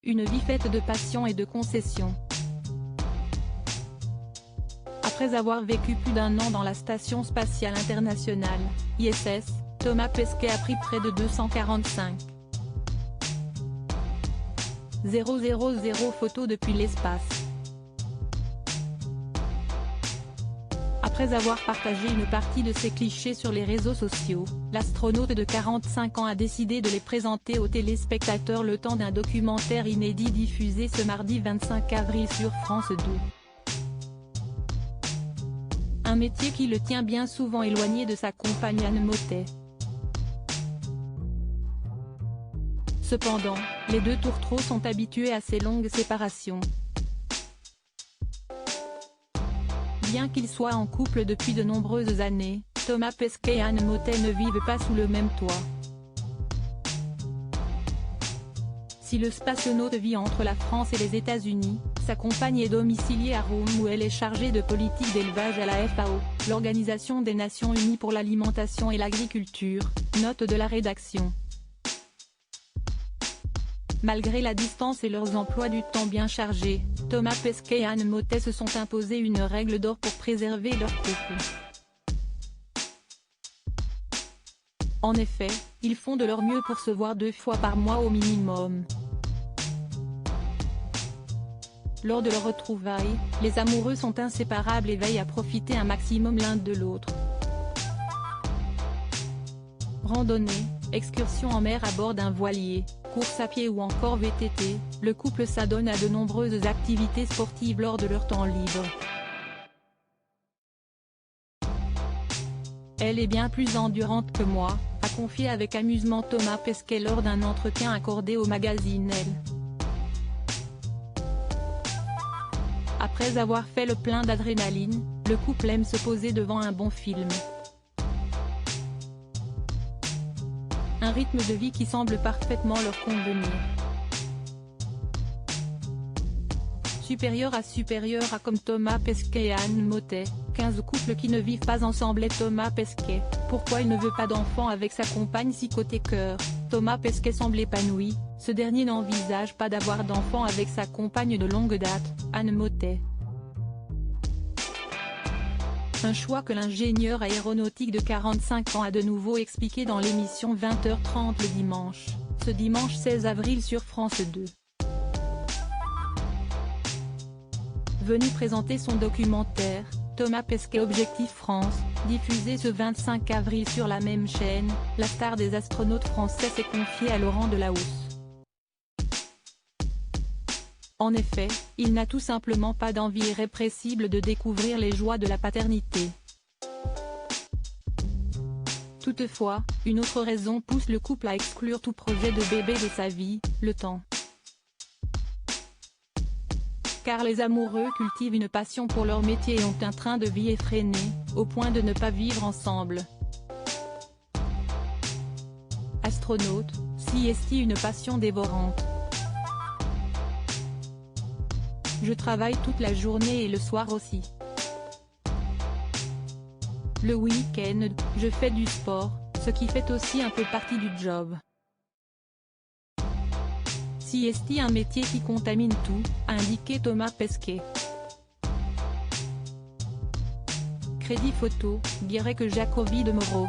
Une vie faite de passion et de concessions. Après avoir vécu plus d'1 an dans la Station Spatiale Internationale, ISS, Thomas Pesquet a pris près de 245 000 photos depuis l'espace. Après avoir partagé une partie de ses clichés sur les réseaux sociaux, l'astronaute de 45 ans a décidé de les présenter aux téléspectateurs le temps d'un documentaire inédit diffusé ce mardi 25 avril sur France 2. Un métier qui le tient bien souvent éloigné de sa compagne Anne Mottet. Cependant, les deux tourtereaux sont habitués à ces longues séparations. Bien qu'ils soient en couple depuis de nombreuses années, Thomas Pesquet et Anne Mottet ne vivent pas sous le même toit. Si le spationaute vit entre la France et les États-Unis, sa compagne est domiciliée à Rome où elle est chargée de politique d'élevage à la FAO, l'Organisation des Nations Unies pour l'alimentation et l'agriculture, note de la rédaction. Malgré la distance et leurs emplois du temps bien chargés, Thomas Pesquet et Anne Mottet se sont imposés une règle d'or pour préserver leur couple. En effet, ils font de leur mieux pour se voir 2 fois par mois au minimum. Lors de leurs retrouvailles, les amoureux sont inséparables et veillent à profiter un maximum l'un de l'autre. Randonnée, excursion en mer à bord d'un voilier, course à pied ou encore VTT, le couple s'adonne à de nombreuses activités sportives lors de leur temps libre. Elle est bien plus endurante que moi, a confié avec amusement Thomas Pesquet lors d'un entretien accordé au magazine Elle. Après avoir fait le plein d'adrénaline, le couple aime se poser devant un bon film. Un rythme de vie qui semble parfaitement leur convenir. Supérieur à comme Thomas Pesquet et Anne Mottet, 15 couples qui ne vivent pas ensemble et Thomas Pesquet, pourquoi il ne veut pas d'enfant avec sa compagne si côté cœur, Thomas Pesquet semble épanoui, ce dernier n'envisage pas d'avoir d'enfant avec sa compagne de longue date, Anne Mottet. Un choix que l'ingénieur aéronautique de 45 ans a de nouveau expliqué dans l'émission 20h30 le dimanche, ce dimanche 16 avril sur France 2. Venu présenter son documentaire, Thomas Pesquet Objectif France, diffusé ce 25 avril sur la même chaîne, la star des astronautes français s'est confiée à Laurent Delahousse. En effet, il n'a tout simplement pas d'envie irrépressible de découvrir les joies de la paternité. Toutefois, une autre raison pousse le couple à exclure tout projet de bébé de sa vie, le temps. Car les amoureux cultivent une passion pour leur métier et ont un train de vie effréné, au point de ne pas vivre ensemble. Astronaute, CST une passion dévorante. Je travaille toute la journée et le soir aussi. Le week-end, je fais du sport, ce qui fait aussi un peu partie du job. CST un métier qui contamine tout, a indiqué Thomas Pesquet. Crédit photo, Guirec Jacobi de Moreau.